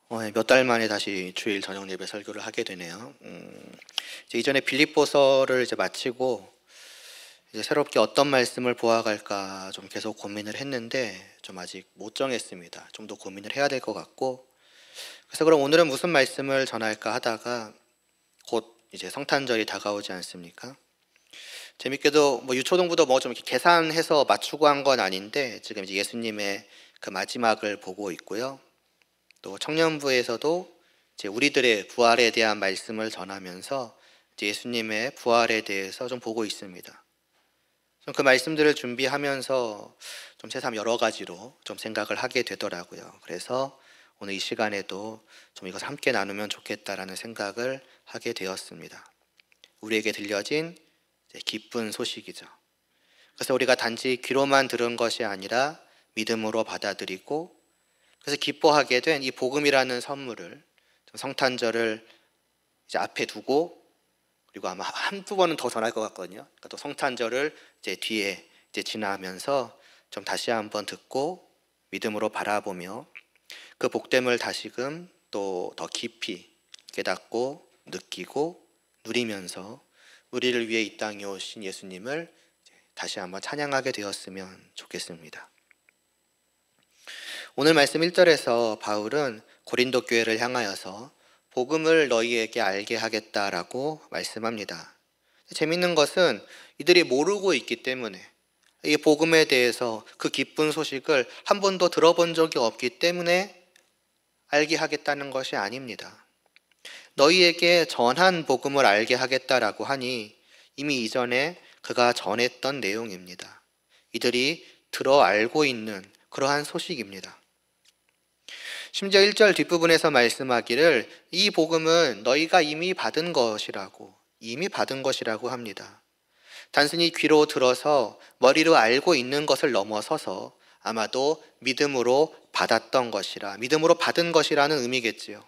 몇 달 만에 다시 주일 저녁 예배 설교를 하게 되네요. 이제 이전에 빌립보서를 이제 마치고 이제 새롭게 어떤 말씀을 보아갈까 좀 계속 고민을 했는데 좀 아직 못 정했습니다. 좀 더 고민을 해야 될 것 같고, 그래서 그럼 오늘은 무슨 말씀을 전할까 하다가 곧 이제 성탄절이 다가오지 않습니까? 재밌게도 뭐 유초동부도 뭐 좀 이렇게 계산해서 맞추고 한 건 아닌데 지금 이제 예수님의 그 마지막을 보고 있고요. 또 청년부에서도 이제 우리들의 부활에 대한 말씀을 전하면서 이제 예수님의 부활에 대해서 좀 보고 있습니다. 좀 그 말씀들을 준비하면서 좀 새삼 여러 가지로 좀 생각을 하게 되더라고요. 그래서 오늘 이 시간에도 좀 이것을 함께 나누면 좋겠다라는 생각을 하게 되었습니다. 우리에게 들려진 이제 기쁜 소식이죠. 그래서 우리가 단지 귀로만 들은 것이 아니라 믿음으로 받아들이고, 그래서 기뻐하게 된 이 복음이라는 선물을 성탄절을 이제 앞에 두고, 그리고 아마 한두 번은 더 전할 것 같거든요. 그러니까 또 성탄절을 이제 뒤에 이제 지나면서 좀 다시 한번 듣고 믿음으로 바라보며 그 복됨을 다시금 또 더 깊이 깨닫고 느끼고 누리면서 우리를 위해 이 땅에 오신 예수님을 다시 한번 찬양하게 되었으면 좋겠습니다. 오늘 말씀 1절에서 바울은 고린도 교회를 향하여서 복음을 너희에게 알게 하겠다라고 말씀합니다. 재밌는 것은 이들이 모르고 있기 때문에, 이 복음에 대해서 그 기쁜 소식을 한 번도 들어본 적이 없기 때문에 알게 하겠다는 것이 아닙니다. 너희에게 전한 복음을 알게 하겠다라고 하니 이미 이전에 그가 전했던 내용입니다. 이들이 들어 알고 있는 그러한 소식입니다. 심지어 1절 뒷부분에서 말씀하기를 이 복음은 너희가 이미 받은 것이라고 합니다. 단순히 귀로 들어서 머리로 알고 있는 것을 넘어서서 아마도 믿음으로 받았던 것이라, 믿음으로 받은 것이라는 의미겠지요.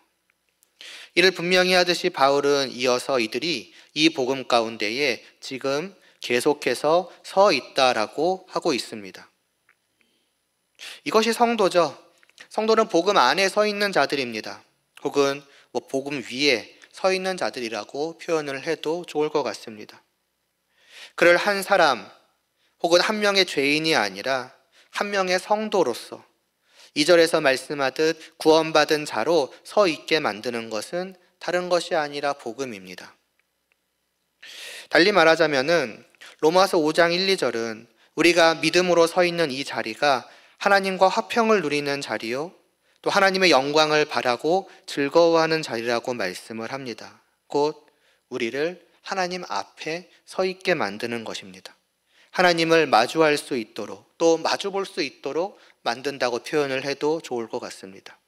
이를 분명히 하듯이 바울은 이어서 이들이 이 복음 가운데에 지금 계속해서 서 있다라고 하고 있습니다. 이것이 성도죠. 성도는 복음 안에 서 있는 자들입니다. 혹은 뭐 복음 위에 서 있는 자들이라고 표현을 해도 좋을 것 같습니다. 그를 한 사람 혹은 한 명의 죄인이 아니라 한 명의 성도로서 2절에서 말씀하듯 구원받은 자로 서 있게 만드는 것은 다른 것이 아니라 복음입니다. 달리 말하자면은 로마서 5장 1, 2절은 우리가 믿음으로 서 있는 이 자리가 하나님과 화평을 누리는 자리요, 또 하나님의 영광을 바라고 즐거워하는 자리라고 말씀을 합니다. 곧 우리를 하나님 앞에 서 있게 만드는 것입니다. 하나님을 마주할 수 있도록, 또 마주 볼 수 있도록 만든다고 표현을 해도 좋을 것 같습니다.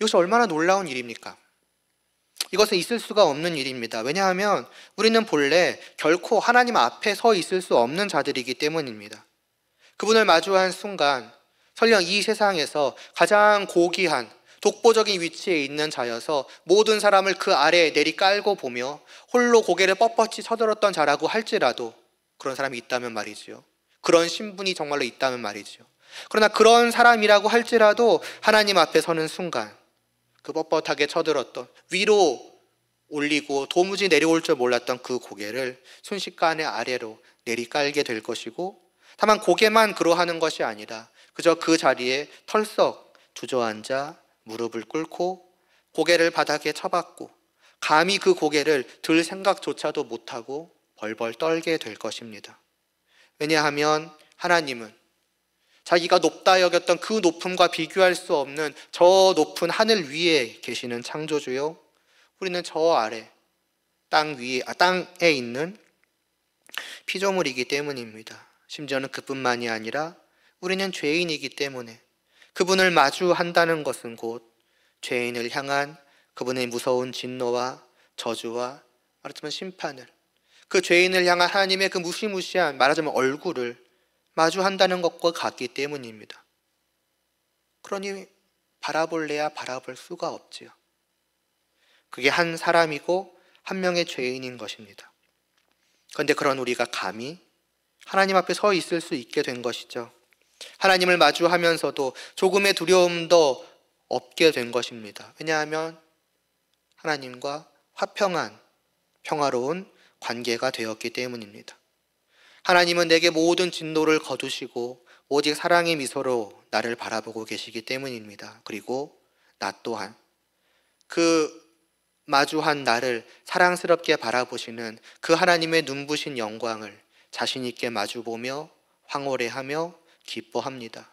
이것이 얼마나 놀라운 일입니까? 이것은 있을 수가 없는 일입니다. 왜냐하면 우리는 본래 결코 하나님 앞에 서 있을 수 없는 자들이기 때문입니다. 그분을 마주한 순간 설령 이 세상에서 가장 고귀한 독보적인 위치에 있는 자여서 모든 사람을 그 아래에 내리 깔고 보며 홀로 고개를 뻣뻣이 쳐들었던 자라고 할지라도, 그런 사람이 있다면 말이지요. 그런 신분이 정말로 있다면 말이지요. 그러나 그런 사람이라고 할지라도 하나님 앞에 서는 순간 그 뻣뻣하게 쳐들었던, 위로 올리고 도무지 내려올 줄 몰랐던 그 고개를 순식간에 아래로 내리 깔게 될 것이고, 다만 고개만 그러하는 것이 아니라 그저 그 자리에 털썩 주저앉아 무릎을 꿇고 고개를 바닥에 쳐박고 감히 그 고개를 들 생각조차도 못하고 벌벌 떨게 될 것입니다. 왜냐하면 하나님은 자기가 높다 여겼던 그 높음과 비교할 수 없는 저 높은 하늘 위에 계시는 창조주요, 우리는 저 아래 땅에 있는 피조물이기 때문입니다. 심지어는 그뿐만이 아니라 우리는 죄인이기 때문에 그분을 마주한다는 것은 곧 죄인을 향한 그분의 무서운 진노와 저주와 말하자면 심판을, 그 죄인을 향한 하나님의 그 무시무시한 말하자면 얼굴을 마주한다는 것과 같기 때문입니다. 그러니 바라볼래야 바라볼 수가 없지요. 그게 한 사람이고 한 명의 죄인인 것입니다. 그런데 그런 우리가 감히 하나님 앞에 서 있을 수 있게 된 것이죠. 하나님을 마주하면서도 조금의 두려움도 없게 된 것입니다. 왜냐하면 하나님과 화평한 평화로운 관계가 되었기 때문입니다. 하나님은 내게 모든 진노를 거두시고 오직 사랑의 미소로 나를 바라보고 계시기 때문입니다. 그리고 나 또한 그 마주한 나를 사랑스럽게 바라보시는 그 하나님의 눈부신 영광을 자신 있게 마주보며 황홀해하며 기뻐합니다.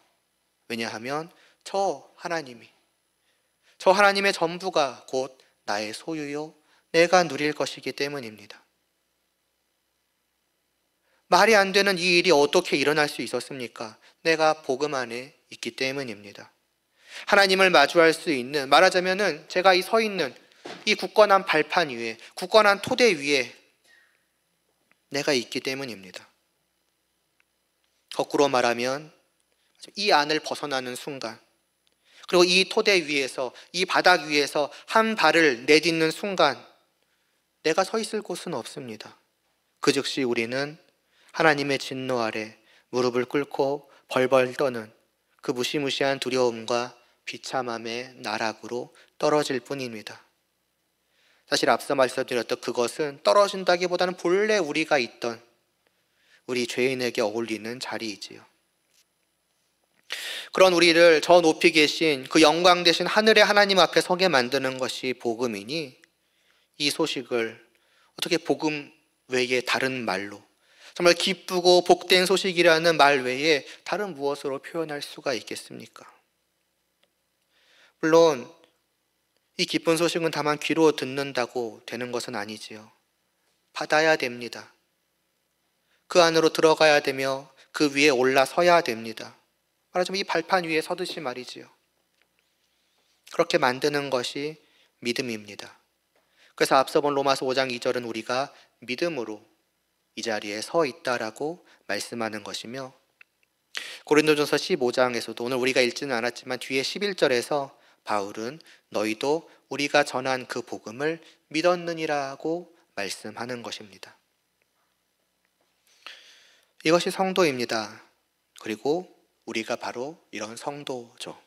왜냐하면 저 하나님의 전부가 곧 나의 소유요 내가 누릴 것이기 때문입니다. 말이 안 되는 이 일이 어떻게 일어날 수 있었습니까? 내가 복음 안에 있기 때문입니다. 하나님을 마주할 수 있는, 말하자면은 제가 이 서 있는 이 굳건한 발판 위에, 굳건한 토대 위에 내가 있기 때문입니다. 거꾸로 말하면 이 안을 벗어나는 순간, 그리고 이 토대 위에서, 이 바닥 위에서 한 발을 내딛는 순간 내가 서 있을 곳은 없습니다. 그 즉시 우리는 하나님의 진노 아래 무릎을 꿇고 벌벌 떠는 그 무시무시한 두려움과 비참함의 나락으로 떨어질 뿐입니다. 사실 앞서 말씀드렸던 그것은 떨어진다기보다는 본래 우리가 있던 우리 죄인에게 어울리는 자리이지요. 그런 우리를 저 높이 계신 그 영광 되신 하늘의 하나님 앞에 서게 만드는 것이 복음이니 이 소식을 어떻게 복음 외에 다른 말로, 정말 기쁘고 복된 소식이라는 말 외에 다른 무엇으로 표현할 수가 있겠습니까? 물론 이 기쁜 소식은 다만 귀로 듣는다고 되는 것은 아니지요. 받아야 됩니다. 그 안으로 들어가야 되며 그 위에 올라서야 됩니다. 말하자면 이 발판 위에 서듯이 말이지요. 그렇게 만드는 것이 믿음입니다. 그래서 앞서 본 로마서 5장 2절은 우리가 믿음으로 이 자리에 서 있다라고 말씀하는 것이며, 고린도전서 15장에서도 오늘 우리가 읽지는 않았지만 뒤에 11절에서 바울은 너희도 우리가 전한 그 복음을 믿었느니라고 말씀하는 것입니다. 이것이 성도입니다. 그리고 우리가 바로 이런 성도죠.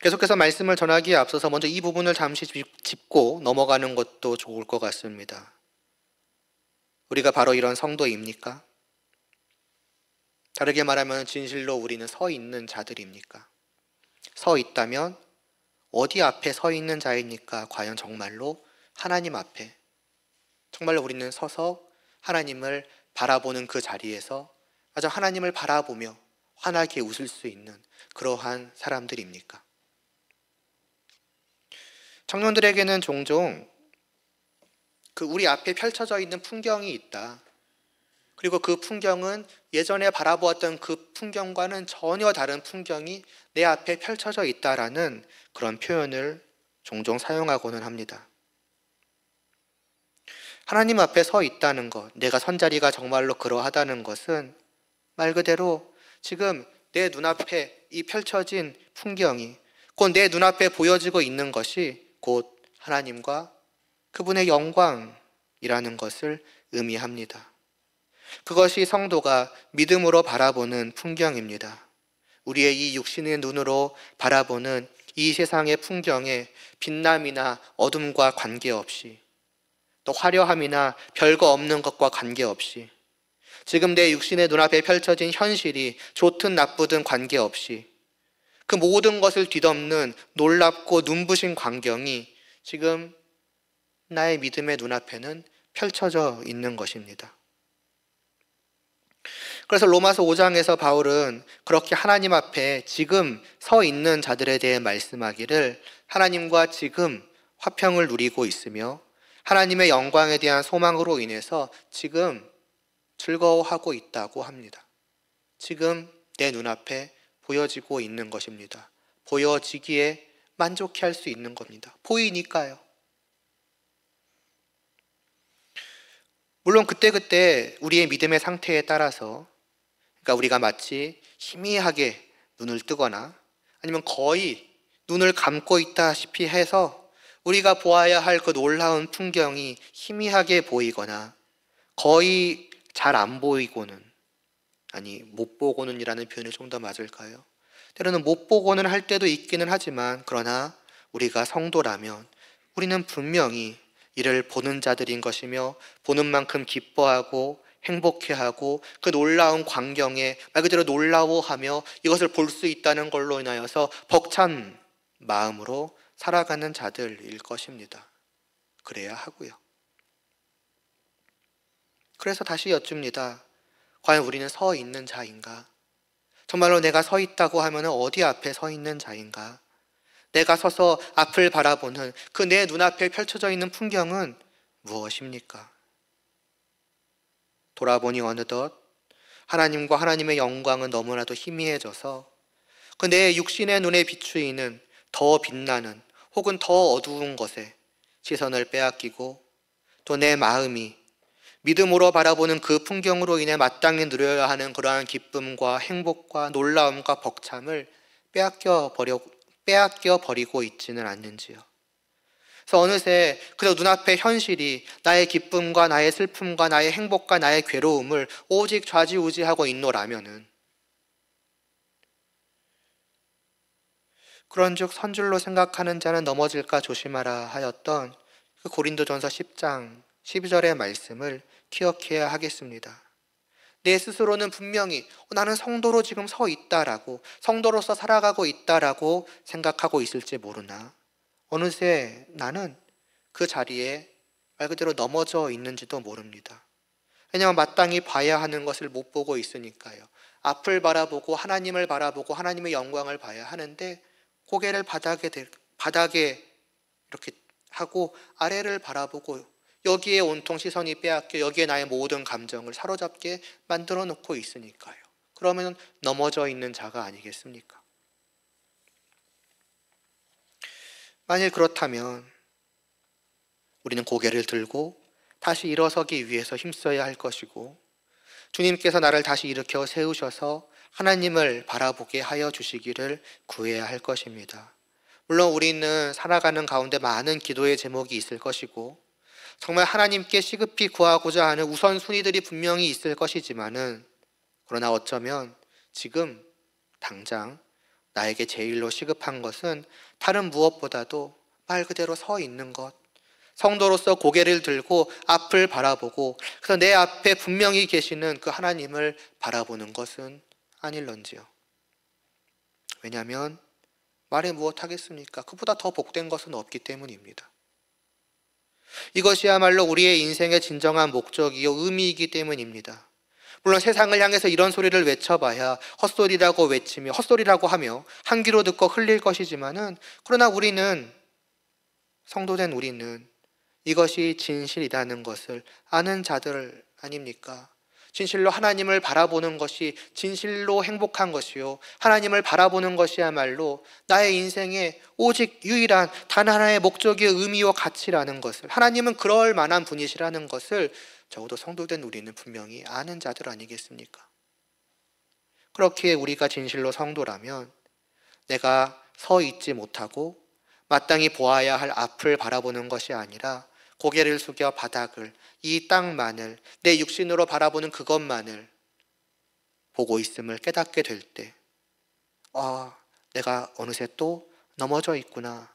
계속해서 말씀을 전하기에 앞서서 먼저 이 부분을 잠시 짚고 넘어가는 것도 좋을 것 같습니다. 우리가 바로 이런 성도입니까? 다르게 말하면 진실로 우리는 서 있는 자들입니까? 서 있다면 어디 앞에 서 있는 자입니까? 과연 정말로 하나님 앞에, 정말로 우리는 서서 하나님을 바라보는 그 자리에서 아주 하나님을 바라보며 환하게 웃을 수 있는 그러한 사람들입니까? 청년들에게는 종종 그 우리 앞에 펼쳐져 있는 풍경이 있다. 그리고 그 풍경은 예전에 바라보았던 그 풍경과는 전혀 다른 풍경이 내 앞에 펼쳐져 있다라는 그런 표현을 종종 사용하고는 합니다. 하나님 앞에 서 있다는 것, 내가 선 자리가 정말로 그러하다는 것은 말 그대로 지금 내 눈앞에 이 펼쳐진 풍경이, 곧 내 눈앞에 보여지고 있는 것이 곧 하나님과 그분의 영광이라는 것을 의미합니다. 그것이 성도가 믿음으로 바라보는 풍경입니다. 우리의 이 육신의 눈으로 바라보는 이 세상의 풍경에 빛남이나 어둠과 관계없이, 또 화려함이나 별거 없는 것과 관계없이, 지금 내 육신의 눈앞에 펼쳐진 현실이 좋든 나쁘든 관계없이 그 모든 것을 뒤덮는 놀랍고 눈부신 광경이 지금 나의 믿음의 눈앞에는 펼쳐져 있는 것입니다. 그래서 로마서 5장에서 바울은 그렇게 하나님 앞에 지금 서 있는 자들에 대해 말씀하기를 하나님과 지금 화평을 누리고 있으며 하나님의 영광에 대한 소망으로 인해서 지금 즐거워하고 있다고 합니다. 지금 내 눈앞에 보여지고 있는 것입니다. 보여지기에 만족해 수 있는 겁니다. 보이니까요. 물론 그때그때 우리의 믿음의 상태에 따라서, 그러니까 우리가 마치 희미하게 눈을 뜨거나 아니면 거의 눈을 감고 있다시피 해서 우리가 보아야 할 그 놀라운 풍경이 희미하게 보이거나 거의 잘 안 보이고는, 아니, 못 보고는이라는 표현이 좀 더 맞을까요? 때로는 못 보고는 할 때도 있기는 하지만, 그러나 우리가 성도라면 우리는 분명히 이를 보는 자들인 것이며, 보는 만큼 기뻐하고 행복해하고 그 놀라운 광경에 말 그대로 놀라워하며 이것을 볼 수 있다는 걸로 인하여서 벅찬 마음으로 살아가는 자들일 것입니다. 그래야 하고요. 그래서 다시 여쭙니다. 과연 우리는 서 있는 자인가? 정말로 내가 서 있다고 하면 어디 앞에 서 있는 자인가? 내가 서서 앞을 바라보는 그 내 눈앞에 펼쳐져 있는 풍경은 무엇입니까? 돌아보니 어느덧 하나님과 하나님의 영광은 너무나도 희미해져서 그 내 육신의 눈에 비추이는 더 빛나는 혹은 더 어두운 것에 시선을 빼앗기고, 또 내 마음이 믿음으로 바라보는 그 풍경으로 인해 마땅히 누려야 하는 그러한 기쁨과 행복과 놀라움과 벅참을 빼앗겨 버리고 있지는 않는지요. 그래서 어느새 그저 눈앞의 현실이 나의 기쁨과 나의 슬픔과 나의 행복과 나의 괴로움을 오직 좌지우지하고 있노라면은, 그런즉 선줄로 생각하는 자는 넘어질까 조심하라 하였던 그 고린도전서 10장 12절의 말씀을 기억해야 하겠습니다. 내 스스로는 분명히 나는 성도로 지금 서 있다라고, 성도로서 살아가고 있다라고 생각하고 있을지 모르나 어느새 나는 그 자리에 말 그대로 넘어져 있는지도 모릅니다. 왜냐하면 마땅히 봐야 하는 것을 못 보고 있으니까요. 앞을 바라보고 하나님을 바라보고 하나님의 영광을 봐야 하는데, 고개를 바닥에 이렇게 하고 아래를 바라보고 여기에 온통 시선이 빼앗겨 여기에 나의 모든 감정을 사로잡게 만들어 놓고 있으니까요. 그러면 넘어져 있는 자가 아니겠습니까? 만일 그렇다면 우리는 고개를 들고 다시 일어서기 위해서 힘써야 할 것이고, 주님께서 나를 다시 일으켜 세우셔서 하나님을 바라보게 하여 주시기를 구해야 할 것입니다. 물론 우리는 살아가는 가운데 많은 기도의 제목이 있을 것이고, 정말 하나님께 시급히 구하고자 하는 우선순위들이 분명히 있을 것이지만은, 그러나 어쩌면 지금 당장 나에게 제일로 시급한 것은 다른 무엇보다도 말 그대로 서 있는 것, 성도로서 고개를 들고 앞을 바라보고 그래서 내 앞에 분명히 계시는 그 하나님을 바라보는 것은 아닐런지요. 왜냐하면 말해 무엇 하겠습니까? 그보다 더 복된 것은 없기 때문입니다. 이것이야말로 우리의 인생의 진정한 목적이요 의미이기 때문입니다. 물론 세상을 향해서 이런 소리를 외쳐봐야 헛소리라고 외치며 헛소리라고 하며 한 귀로 듣고 흘릴 것이지만은, 그러나 우리는, 성도된 우리는 이것이 진실이라는 것을 아는 자들 아닙니까? 진실로 하나님을 바라보는 것이 진실로 행복한 것이요, 하나님을 바라보는 것이야말로 나의 인생의 오직 유일한 단 하나의 목적의 의미와 가치라는 것을, 하나님은 그럴 만한 분이시라는 것을 적어도 성도된 우리는 분명히 아는 자들 아니겠습니까? 그렇기에 우리가 진실로 성도라면 내가 서 있지 못하고 마땅히 보아야 할 앞을 바라보는 것이 아니라 고개를 숙여 바닥을, 이 땅만을, 내 육신으로 바라보는 그것만을 보고 있음을 깨닫게 될 때, 내가 어느새 또 넘어져 있구나,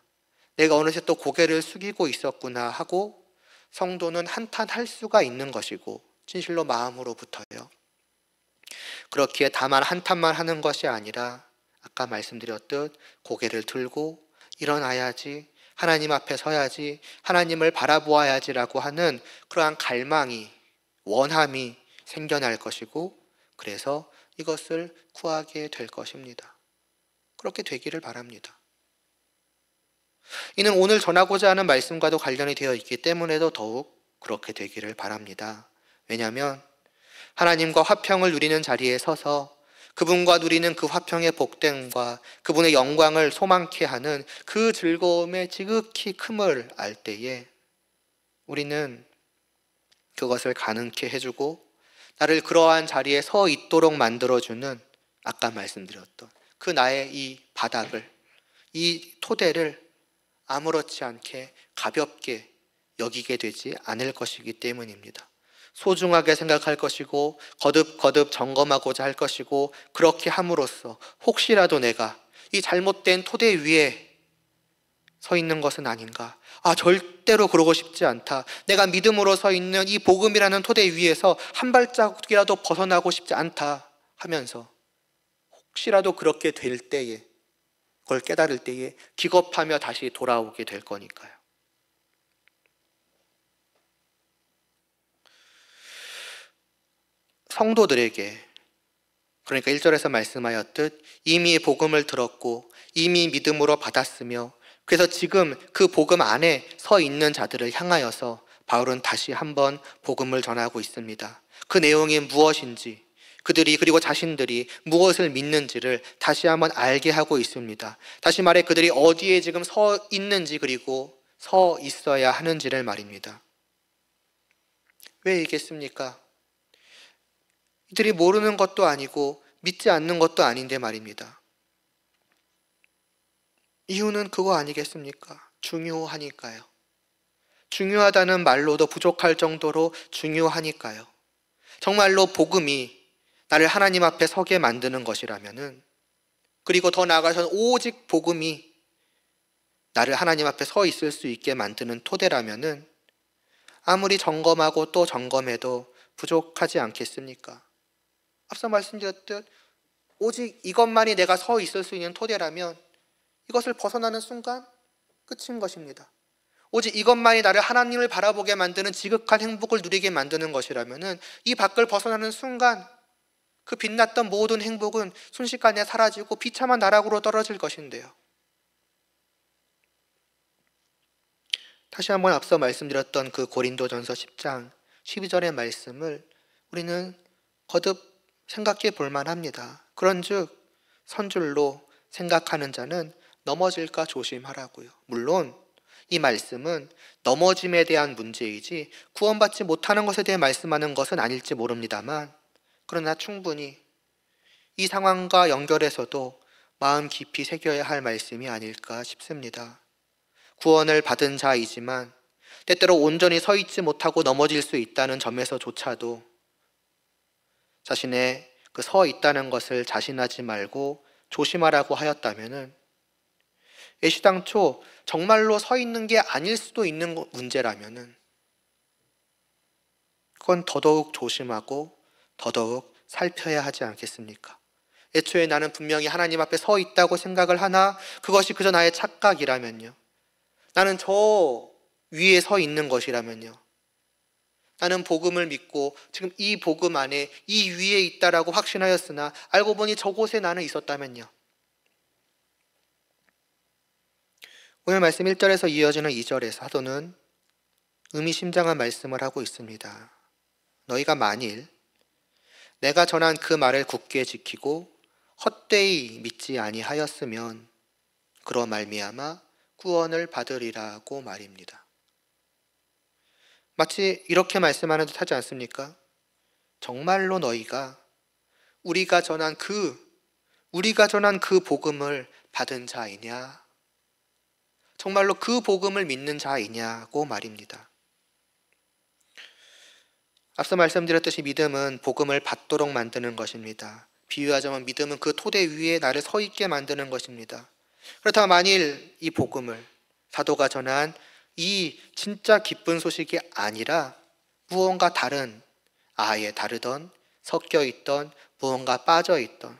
내가 어느새 또 고개를 숙이고 있었구나 하고 성도는 한탄할 수가 있는 것이고, 진실로 마음으로부터요. 그렇기에 다만 한탄만 하는 것이 아니라 아까 말씀드렸듯 고개를 들고 일어나야지, 하나님 앞에 서야지, 하나님을 바라보아야지라고 하는 그러한 갈망이, 원함이 생겨날 것이고, 그래서 이것을 구하게 될 것입니다. 그렇게 되기를 바랍니다. 이는 오늘 전하고자 하는 말씀과도 관련이 되어 있기 때문에도 더욱 그렇게 되기를 바랍니다. 왜냐하면 하나님과 화평을 누리는 자리에 서서 그분과 누리는 그 화평의 복됨과 그분의 영광을 소망케 하는 그 즐거움의 지극히 큼을 알 때에 우리는 그것을 가능케 해주고 나를 그러한 자리에 서 있도록 만들어주는, 아까 말씀드렸던 그 나의 이 바닥을, 이 토대를 아무렇지 않게 가볍게 여기게 되지 않을 것이기 때문입니다. 소중하게 생각할 것이고 거듭거듭 점검하고자 할 것이고, 그렇게 함으로써 혹시라도 내가 이 잘못된 토대 위에 서 있는 것은 아닌가. 절대로 그러고 싶지 않다. 내가 믿음으로 서 있는 이 복음이라는 토대 위에서 한 발자국이라도 벗어나고 싶지 않다 하면서, 혹시라도 그렇게 될 때에, 그걸 깨달을 때에 기겁하며 다시 돌아오게 될 거니까요. 성도들에게, 그러니까 1절에서 말씀하였듯 이미 복음을 들었고 이미 믿음으로 받았으며, 그래서 지금 그 복음 안에 서 있는 자들을 향하여서 바울은 다시 한번 복음을 전하고 있습니다. 그 내용이 무엇인지, 그들이 그리고 자신들이 무엇을 믿는지를 다시 한번 알게 하고 있습니다. 다시 말해 그들이 어디에 지금 서 있는지, 그리고 서 있어야 하는지를 말입니다. 왜 이겠습니까? 이들이 모르는 것도 아니고 믿지 않는 것도 아닌데 말입니다. 이유는 그거 아니겠습니까? 중요하니까요. 중요하다는 말로도 부족할 정도로 중요하니까요. 정말로 복음이 나를 하나님 앞에 서게 만드는 것이라면은, 그리고 더 나아가서는 오직 복음이 나를 하나님 앞에 서 있을 수 있게 만드는 토대라면은, 아무리 점검하고 또 점검해도 부족하지 않겠습니까? 앞서 말씀드렸듯 오직 이것만이 내가 서 있을 수 있는 토대라면, 이것을 벗어나는 순간 끝인 것입니다. 오직 이것만이 나를 하나님을 바라보게 만드는 지극한 행복을 누리게 만드는 것이라면, 이 밖을 벗어나는 순간 그 빛났던 모든 행복은 순식간에 사라지고 비참한 나락으로 떨어질 것인데요. 다시 한번 앞서 말씀드렸던 그 고린도전서 10장 12절의 말씀을 우리는 거듭 생각해 볼 만합니다. 그런즉 선줄로 생각하는 자는 넘어질까 조심하라고요. 물론 이 말씀은 넘어짐에 대한 문제이지 구원받지 못하는 것에 대해 말씀하는 것은 아닐지 모릅니다만, 그러나 충분히 이 상황과 연결해서도 마음 깊이 새겨야 할 말씀이 아닐까 싶습니다. 구원을 받은 자이지만 때때로 온전히 서 있지 못하고 넘어질 수 있다는 점에서조차도 자신의 그 서 있다는 것을 자신하지 말고 조심하라고 하였다면은, 애시당초 정말로 서 있는 게 아닐 수도 있는 문제라면은, 그건 더더욱 조심하고 더더욱 살펴야 하지 않겠습니까? 애초에 나는 분명히 하나님 앞에 서 있다고 생각을 하나 그것이 그저 나의 착각이라면요, 나는 저 위에 서 있는 것이라면요, 나는 복음을 믿고 지금 이 복음 안에 이 위에 있다라고 확신하였으나 알고 보니 저곳에 나는 있었다면요. 오늘 말씀 1절에서 이어지는 2절의 사도는 의미심장한 말씀을 하고 있습니다. 너희가 만일 내가 전한 그 말을 굳게 지키고 헛되이 믿지 아니하였으면 그로 말미암아 구원을 받으리라고 말입니다. 마치 이렇게 말씀하는 듯 하지 않습니까? 정말로 너희가 우리가 전한 그 복음을 받은 자이냐? 정말로 그 복음을 믿는 자이냐고 말입니다. 앞서 말씀드렸듯이 믿음은 복음을 받도록 만드는 것입니다. 비유하자면 믿음은 그 토대 위에 나를 서 있게 만드는 것입니다. 그렇다면 만일 이 복음을, 사도가 전한 이 진짜 기쁜 소식이 아니라 무언가 다른, 아예 다르던, 섞여 있던, 무언가 빠져 있던,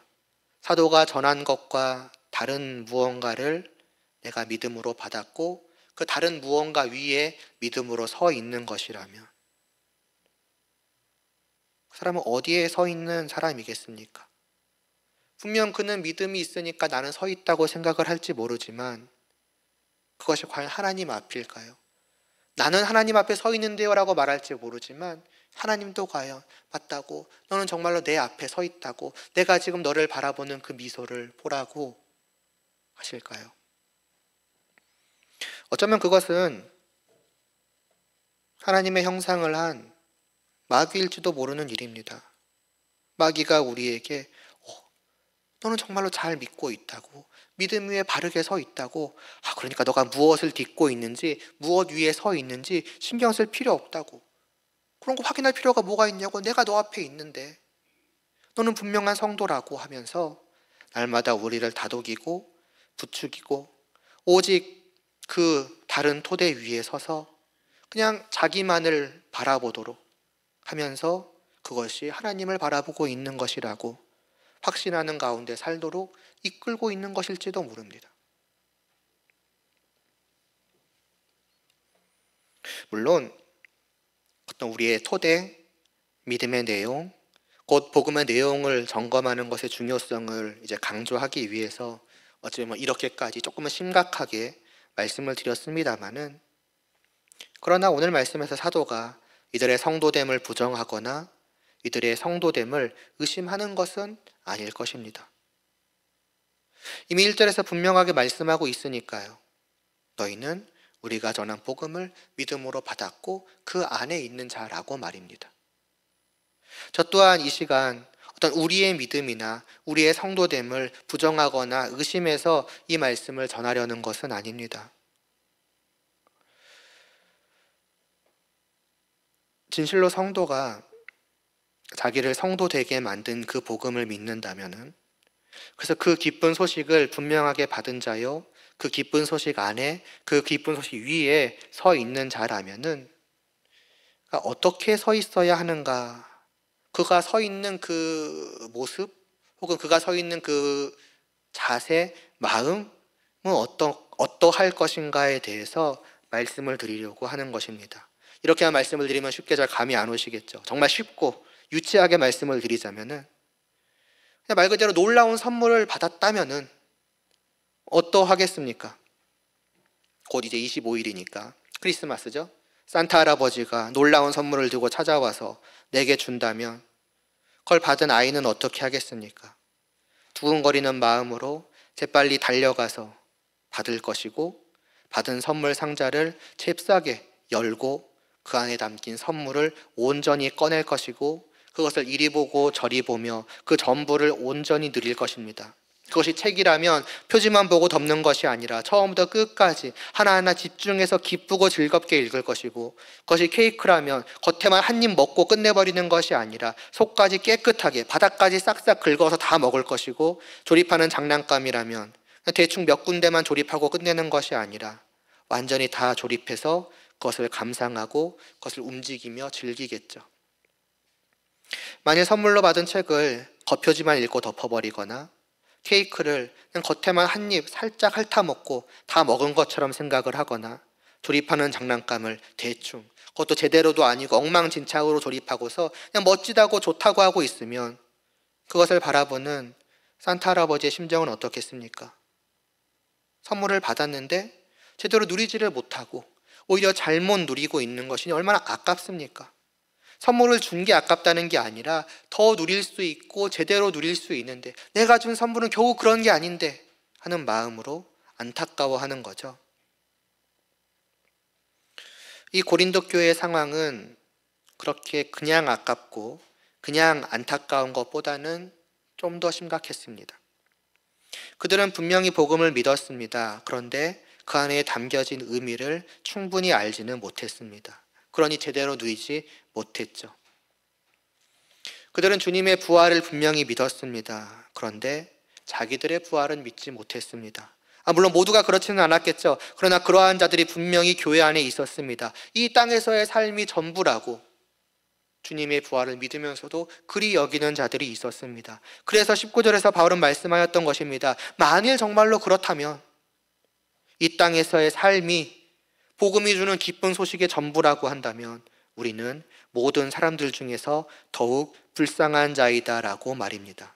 사도가 전한 것과 다른 무언가를 내가 믿음으로 받았고 그 다른 무언가 위에 믿음으로 서 있는 것이라면, 그 사람은 어디에 서 있는 사람이겠습니까? 분명 그는 믿음이 있으니까 나는 서 있다고 생각을 할지 모르지만, 그것이 과연 하나님 앞일까요? 나는 하나님 앞에 서 있는데요 라고 말할지 모르지만, 하나님도 과연 맞다고, 너는 정말로 내 앞에 서 있다고, 내가 지금 너를 바라보는 그 미소를 보라고 하실까요? 어쩌면 그것은 하나님의 형상을 한 마귀일지도 모르는 일입니다. 마귀가 우리에게 너는 정말로 잘 믿고 있다고, 믿음 위에 바르게 서 있다고, 그러니까 너가 무엇을 딛고 있는지, 무엇 위에 서 있는지 신경 쓸 필요 없다고, 그런 거 확인할 필요가 뭐가 있냐고. 내가 너 앞에 있는데. 너는 분명한 성도라고 하면서 날마다 우리를 다독이고 부추기고 오직 그 다른 토대 위에 서서 그냥 자기만을 바라보도록 하면서 그것이 하나님을 바라보고 있는 것이라고 확신하는 가운데 살도록 이끌고 있는 것일지도 모릅니다. 물론 어떤 우리의 토대, 믿음의 내용, 곧 복음의 내용을 점검하는 것의 중요성을 이제 강조하기 위해서 어쩌면 이렇게까지 조금은 심각하게 말씀을 드렸습니다마는, 그러나 오늘 말씀에서 사도가 이들의 성도됨을 부정하거나 이들의 성도됨을 의심하는 것은 아닐 것입니다. 이미 1절에서 분명하게 말씀하고 있으니까요. 너희는 우리가 전한 복음을 믿음으로 받았고 그 안에 있는 자라고 말입니다. 저 또한 이 시간 어떤 우리의 믿음이나 우리의 성도됨을 부정하거나 의심해서 이 말씀을 전하려는 것은 아닙니다. 진실로 성도가 자기를 성도되게 만든 그 복음을 믿는다면은, 그래서 그 기쁜 소식을 분명하게 받은 자요, 그 기쁜 소식 안에, 그 기쁜 소식 위에 서 있는 자라면은 어떻게 서 있어야 하는가, 그가 서 있는 그 모습 혹은 그가 서 있는 그 자세, 마음은 어떠할 것인가에 대해서 말씀을 드리려고 하는 것입니다. 이렇게 말씀을 드리면 쉽게 잘 감이 안 오시겠죠. 정말 쉽고 유치하게 말씀을 드리자면은, 그냥 말 그대로 놀라운 선물을 받았다면은 어떠하겠습니까? 곧 이제 25일이니까 크리스마스죠. 산타 할아버지가 놀라운 선물을 들고 찾아와서 내게 준다면 그걸 받은 아이는 어떻게 하겠습니까? 두근거리는 마음으로 재빨리 달려가서 받을 것이고, 받은 선물 상자를 잽싸게 열고 그 안에 담긴 선물을 온전히 꺼낼 것이고, 그것을 이리 보고 저리 보며 그 전부를 온전히 누릴 것입니다. 그것이 책이라면 표지만 보고 덮는 것이 아니라 처음부터 끝까지 하나하나 집중해서 기쁘고 즐겁게 읽을 것이고, 그것이 케이크라면 겉에만 한 입 먹고 끝내버리는 것이 아니라 속까지 깨끗하게 바닥까지 싹싹 긁어서 다 먹을 것이고, 조립하는 장난감이라면 대충 몇 군데만 조립하고 끝내는 것이 아니라 완전히 다 조립해서 그것을 감상하고 그것을 움직이며 즐기겠죠. 만일 선물로 받은 책을 겉표지만 읽고 덮어버리거나 케이크를 그냥 겉에만 한 입 살짝 핥아먹고 다 먹은 것처럼 생각을 하거나, 조립하는 장난감을 대충, 그것도 제대로도 아니고 엉망진창으로 조립하고서 그냥 멋지다고 좋다고 하고 있으면 그것을 바라보는 산타 할아버지의 심정은 어떻겠습니까? 선물을 받았는데 제대로 누리지를 못하고 오히려 잘못 누리고 있는 것이 얼마나 아깝습니까? 선물을 준 게 아깝다는 게 아니라 더 누릴 수 있고 제대로 누릴 수 있는데 내가 준 선물은 겨우 그런 게 아닌데 하는 마음으로 안타까워하는 거죠. 이 고린도 교회의 상황은 그렇게 그냥 아깝고 그냥 안타까운 것보다는 좀 더 심각했습니다. 그들은 분명히 복음을 믿었습니다. 그런데 그 안에 담겨진 의미를 충분히 알지는 못했습니다. 그러니 제대로 누리지 못했죠. 그들은 주님의 부활을 분명히 믿었습니다. 그런데 자기들의 부활은 믿지 못했습니다. 물론 모두가 그렇지는 않았겠죠. 그러나 그러한 자들이 분명히 교회 안에 있었습니다. 이 땅에서의 삶이 전부라고 주님의 부활을 믿으면서도 그리 여기는 자들이 있었습니다. 그래서 19절에서 바울은 말씀하였던 것입니다. 만일 정말로 그렇다면 이 땅에서의 삶이 복음이 주는 기쁜 소식의 전부라고 한다면 우리는 모든 사람들 중에서 더욱 불쌍한 자이다라고 말입니다.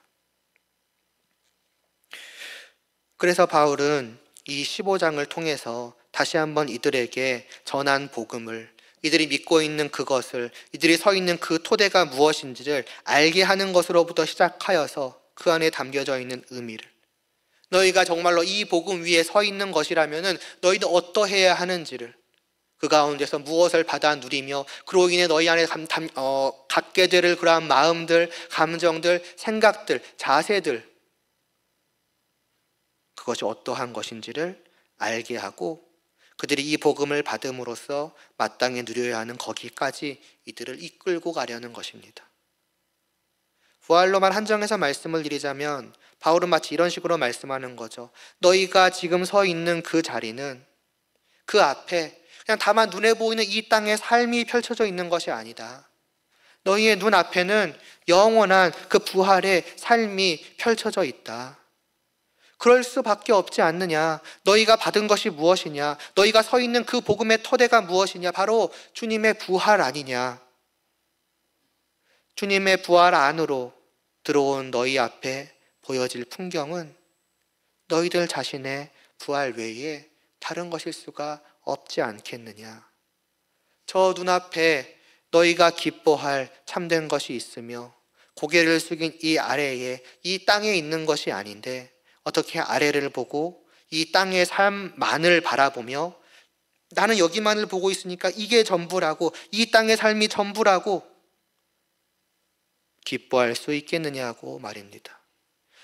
그래서 바울은 이 15장을 통해서 다시 한번 이들에게 전한 복음을, 이들이 믿고 있는 그것을, 이들이 서 있는 그 토대가 무엇인지를 알게 하는 것으로부터 시작하여서 그 안에 담겨져 있는 의미를, 너희가 정말로 이 복음 위에 서 있는 것이라면 너희는 어떠해야 하는지를, 그 가운데서 무엇을 받아 누리며 그로 인해 너희 안에 갖게 될 그러한 마음들, 감정들, 생각들, 자세들, 그것이 어떠한 것인지를 알게 하고 그들이 이 복음을 받음으로써 마땅히 누려야 하는 거기까지 이들을 이끌고 가려는 것입니다. 부활로만 한정해서 말씀을 드리자면 바울은 마치 이런 식으로 말씀하는 거죠. 너희가 지금 서 있는 그 자리는 그 앞에 그냥 다만 눈에 보이는 이 땅의 삶이 펼쳐져 있는 것이 아니다. 너희의 눈 앞에는 영원한 그 부활의 삶이 펼쳐져 있다. 그럴 수밖에 없지 않느냐? 너희가 받은 것이 무엇이냐? 너희가 서 있는 그 복음의 토대가 무엇이냐? 바로 주님의 부활 아니냐? 주님의 부활 안으로 들어온 너희 앞에 보여질 풍경은 너희들 자신의 부활 외에 다른 것일 수가 없지 않겠느냐? 저 눈앞에 너희가 기뻐할 참된 것이 있으며 고개를 숙인 이 아래에 이 땅에 있는 것이 아닌데 어떻게 아래를 보고 이 땅의 삶만을 바라보며 나는 여기만을 보고 있으니까 이게 전부라고, 이 땅의 삶이 전부라고 기뻐할 수 있겠느냐고 말입니다.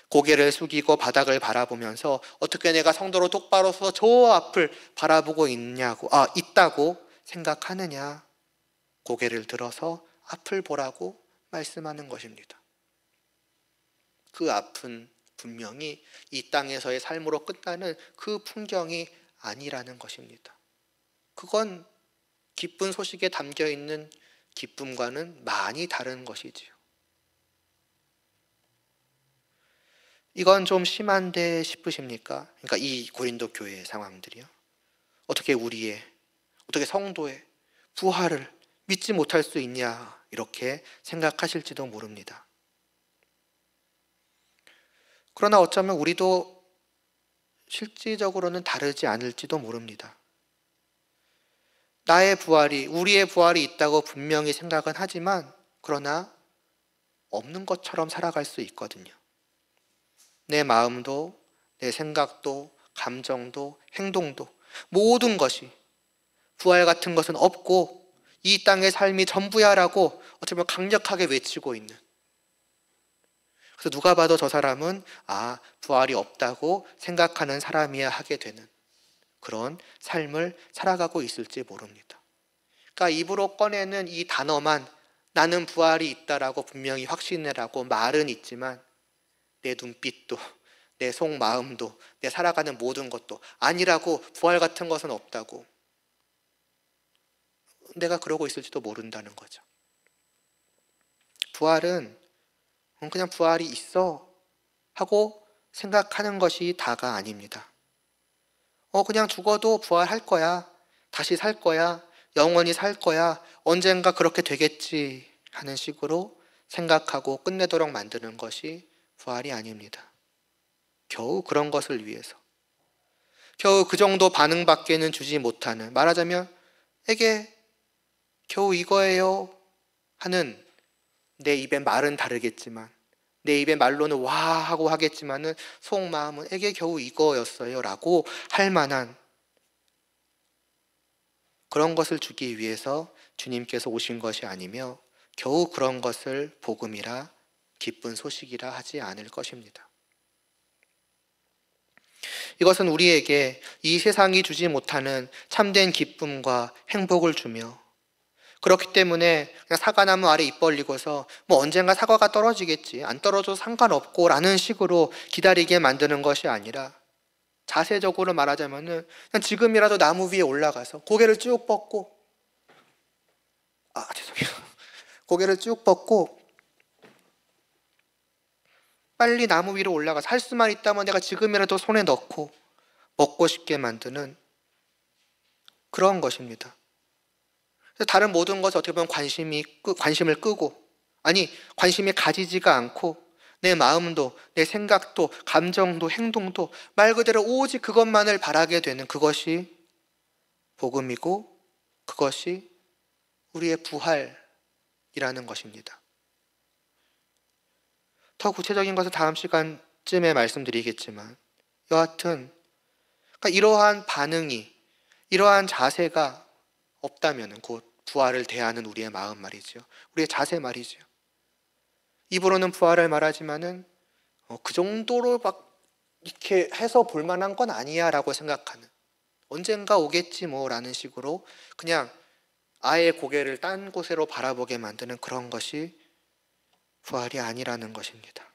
고개를 숙이고 바닥을 바라보면서 어떻게 내가 성도로 똑바로 서서 저 앞을 바라보고 있다고 생각하느냐? 고개를 들어서 앞을 보라고 말씀하는 것입니다. 그 앞은 분명히 이 땅에서의 삶으로 끝나는 그 풍경이 아니라는 것입니다. 그건 기쁜 소식에 담겨 있는 기쁨과는 많이 다른 것이지요. 이건 좀 심한데 싶으십니까? 그러니까 이 고린도 교회의 상황들이요. 어떻게 성도의 부활을 믿지 못할 수 있냐 이렇게 생각하실지도 모릅니다. 그러나 어쩌면 우리도 실질적으로는 다르지 않을지도 모릅니다. 우리의 부활이 있다고 분명히 생각은 하지만 그러나 없는 것처럼 살아갈 수 있거든요. 내 마음도, 내 생각도, 감정도, 행동도 모든 것이 부활 같은 것은 없고 이 땅의 삶이 전부야라고 어쩌면 강력하게 외치고 있는, 그래서 누가 봐도 저 사람은 부활이 없다고 생각하는 사람이야 하게 되는 그런 삶을 살아가고 있을지 모릅니다. 그러니까 입으로 꺼내는 이 단어만 나는 부활이 있다라고 분명히 확신해라고 말은 있지만 내 눈빛도, 내 속마음도, 내 살아가는 모든 것도 아니라고, 부활 같은 것은 없다고, 내가 그러고 있을지도 모른다는 거죠. 부활은 그냥 부활이 있어 하고 생각하는 것이 다가 아닙니다. 그냥 죽어도 부활할 거야, 다시 살 거야, 영원히 살 거야, 언젠가 그렇게 되겠지 하는 식으로 생각하고 끝내도록 만드는 것이 부활이 아닙니다. 겨우 그런 것을 위해서, 겨우 그 정도 반응밖에는 주지 못하는, 말하자면 에게 겨우 이거예요 하는, 내 입의 말은 다르겠지만, 내 입의 말로는 와 하고 하겠지만은 속마음은 에게 겨우 이거였어요 라고 할 만한 그런 것을 주기 위해서 주님께서 오신 것이 아니며 겨우 그런 것을 복음이라 기쁜 소식이라 하지 않을 것입니다. 이것은 우리에게 이 세상이 주지 못하는 참된 기쁨과 행복을 주며, 그렇기 때문에 그냥 사과나무 아래 입 벌리고서 언젠가 사과가 떨어지겠지, 안 떨어져도 상관없고 라는 식으로 기다리게 만드는 것이 아니라, 자세적으로 말하자면은 그냥 지금이라도 나무 위에 올라가서 고개를 쭉 뻗고 고개를 쭉 뻗고 빨리 나무 위로 올라가서 할 수만 있다면 내가 지금이라도 손에 넣고 먹고 싶게 만드는 그런 것입니다. 다른 모든 것을 어떻게 보면 관심을 끄고, 관심이 가지지가 않고 내 마음도, 내 생각도, 감정도, 행동도 말 그대로 오직 그것만을 바라게 되는, 그것이 복음이고 그것이 우리의 부활이라는 것입니다. 더 구체적인 것은 다음 시간쯤에 말씀드리겠지만, 여하튼 이러한 반응이, 이러한 자세가 없다면, 곧 부활을 대하는 우리의 마음 말이죠, 우리의 자세 말이죠. 입으로는 부활을 말하지만은 그 정도로 막 이렇게 해서 볼만한 건 아니야 라고 생각하는, 언젠가 오겠지 뭐 라는 식으로 그냥 아예 고개를 딴 곳으로 바라보게 만드는 그런 것이 부활이 아니라는 것입니다.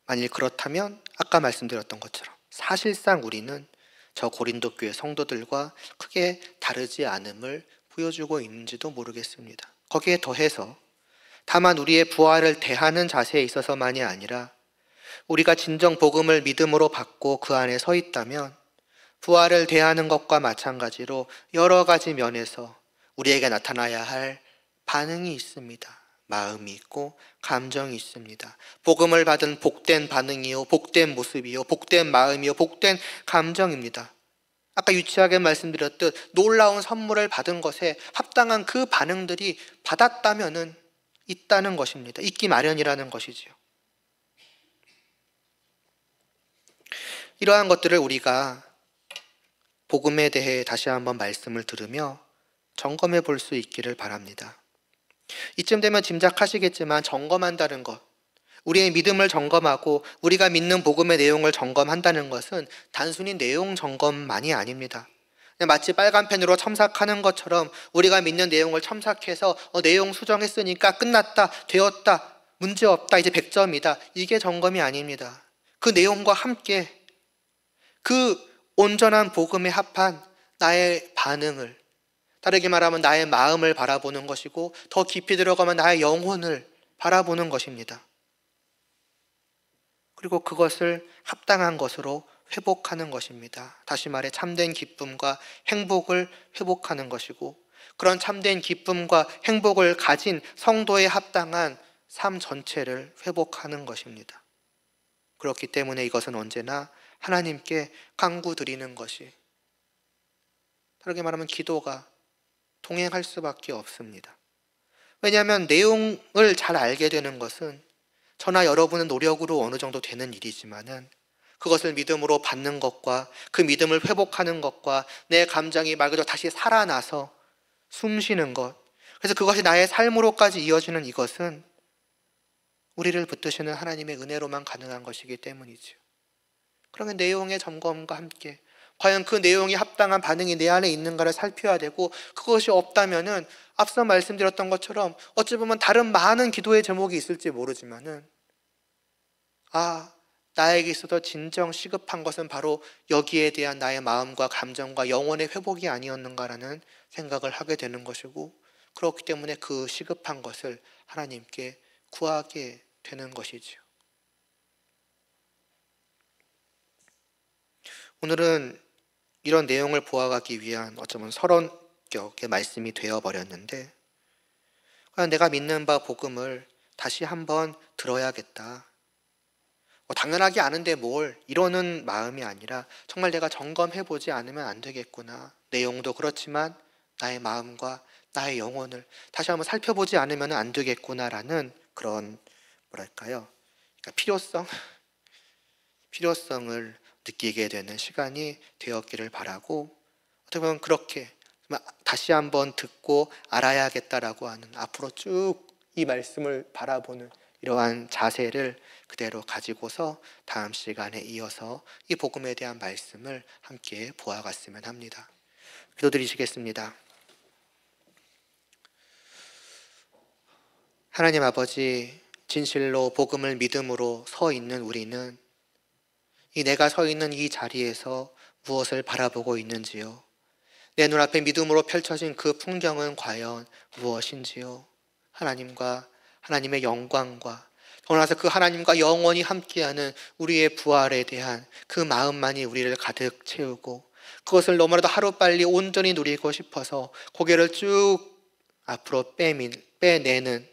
만일 그렇다면 아까 말씀드렸던 것처럼 사실상 우리는 저 고린도 교회 성도들과 크게 다르지 않음을 보여주고 있는지도 모르겠습니다. 거기에 더해서 다만 우리의 부활을 대하는 자세에 있어서만이 아니라 우리가 진정 복음을 믿음으로 받고 그 안에 서 있다면 부활을 대하는 것과 마찬가지로 여러 가지 면에서 우리에게 나타나야 할 반응이 있습니다. 마음이 있고 감정이 있습니다. 복음을 받은 복된 반응이요, 복된 모습이요, 복된 마음이요, 복된 감정입니다. 아까 유치하게 말씀드렸듯 놀라운 선물을 받은 것에 합당한 그 반응들이 받았다면은 있다는 것입니다. 있기 마련이라는 것이지요. 이러한 것들을 우리가 복음에 대해 다시 한번 말씀을 들으며 점검해 볼 수 있기를 바랍니다. 이쯤 되면 짐작하시겠지만 점검한다는 것, 우리의 믿음을 점검하고 우리가 믿는 복음의 내용을 점검한다는 것은 단순히 내용 점검만이 아닙니다. 마치 빨간 펜으로 첨삭하는 것처럼 우리가 믿는 내용을 첨삭해서 내용 수정했으니까 끝났다, 되었다, 문제없다, 이제 100점이다. 이게 점검이 아닙니다. 그 내용과 함께 그 온전한 복음에 합한 나의 반응을, 다르게 말하면 나의 마음을 바라보는 것이고 더 깊이 들어가면 나의 영혼을 바라보는 것입니다. 그리고 그것을 합당한 것으로 회복하는 것입니다. 다시 말해 참된 기쁨과 행복을 회복하는 것이고 그런 참된 기쁨과 행복을 가진 성도에 합당한 삶 전체를 회복하는 것입니다. 그렇기 때문에 이것은 언제나 하나님께 간구드리는 것이, 다르게 말하면 기도가 동행할 수밖에 없습니다. 왜냐하면 내용을 잘 알게 되는 것은 저나 여러분의 노력으로 어느 정도 되는 일이지만은 그것을 믿음으로 받는 것과 그 믿음을 회복하는 것과 내 감정이 말 그대로 다시 살아나서 숨 쉬는 것, 그래서 그것이 나의 삶으로까지 이어지는 이것은 우리를 붙드시는 하나님의 은혜로만 가능한 것이기 때문이죠. 그러면 내용의 점검과 함께 과연 그 내용이 합당한 반응이 내 안에 있는가를 살펴야 되고, 그것이 없다면은 앞서 말씀드렸던 것처럼 어찌 보면 다른 많은 기도의 제목이 있을지 모르지만은 나에게 있어서 진정 시급한 것은 바로 여기에 대한 나의 마음과 감정과 영혼의 회복이 아니었는가라는 생각을 하게 되는 것이고, 그렇기 때문에 그 시급한 것을 하나님께 구하게 되는 것이죠. 오늘은 이런 내용을 보아가기 위한 어쩌면 서론격의 말씀이 되어버렸는데, 과연 내가 믿는 바 복음을 다시 한번 들어야겠다, 당연하게 아는데 뭘, 이러는 마음이 아니라 정말 내가 점검해보지 않으면 안 되겠구나, 내용도 그렇지만 나의 마음과 나의 영혼을 다시 한번 살펴보지 않으면 안 되겠구나라는 그런 그러니까 필요성을 느끼게 되는 시간이 되었기를 바라고, 어떻게 보면 그렇게 다시 한번 듣고 알아야겠다라고 하는, 앞으로 쭉 이 말씀을 바라보는 이러한 자세를 그대로 가지고서 다음 시간에 이어서 이 복음에 대한 말씀을 함께 보아갔으면 합니다. 기도드리시겠습니다. 하나님 아버지, 진실로 복음을 믿음으로 서 있는 우리는 이 내가 서 있는 이 자리에서 무엇을 바라보고 있는지요? 내 눈앞에 믿음으로 펼쳐진 그 풍경은 과연 무엇인지요? 하나님과 하나님의 영광과 더 나아가서 그 하나님과 영원히 함께하는 우리의 부활에 대한 그 마음만이 우리를 가득 채우고, 그것을 너무나도 하루빨리 온전히 누리고 싶어서 고개를 쭉 앞으로 빼내미는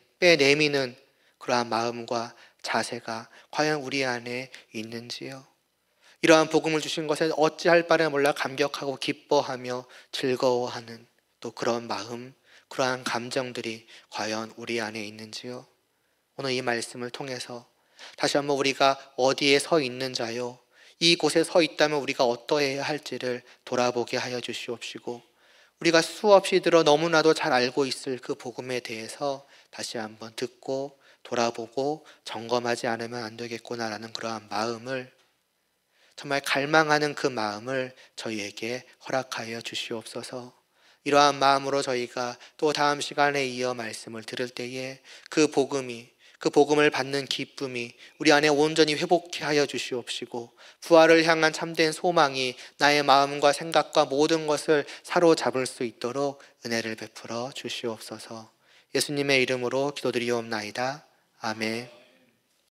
그러한 마음과 자세가 과연 우리 안에 있는지요? 이러한 복음을 주신 것에 어찌할 바를 몰라 감격하고 기뻐하며 즐거워하는 또 그런 마음, 그러한 감정들이 과연 우리 안에 있는지요? 오늘 이 말씀을 통해서 다시 한번 우리가 어디에 서 있는 자요, 이곳에 서 있다면 우리가 어떠해야 할지를 돌아보게 하여 주시옵시고, 우리가 수없이 들어 너무나도 잘 알고 있을 그 복음에 대해서 다시 한번 듣고 돌아보고 점검하지 않으면 안 되겠구나라는 그러한 마음을 정말 갈망하는 그 마음을 저희에게 허락하여 주시옵소서. 이러한 마음으로 저희가 또 다음 시간에 이어 말씀을 들을 때에 그 복음을 받는 기쁨이 우리 안에 온전히 회복케 하여 주시옵시고, 부활을 향한 참된 소망이 나의 마음과 생각과 모든 것을 사로잡을 수 있도록 은혜를 베풀어 주시옵소서. 예수님의 이름으로 기도드리옵나이다. 아멘.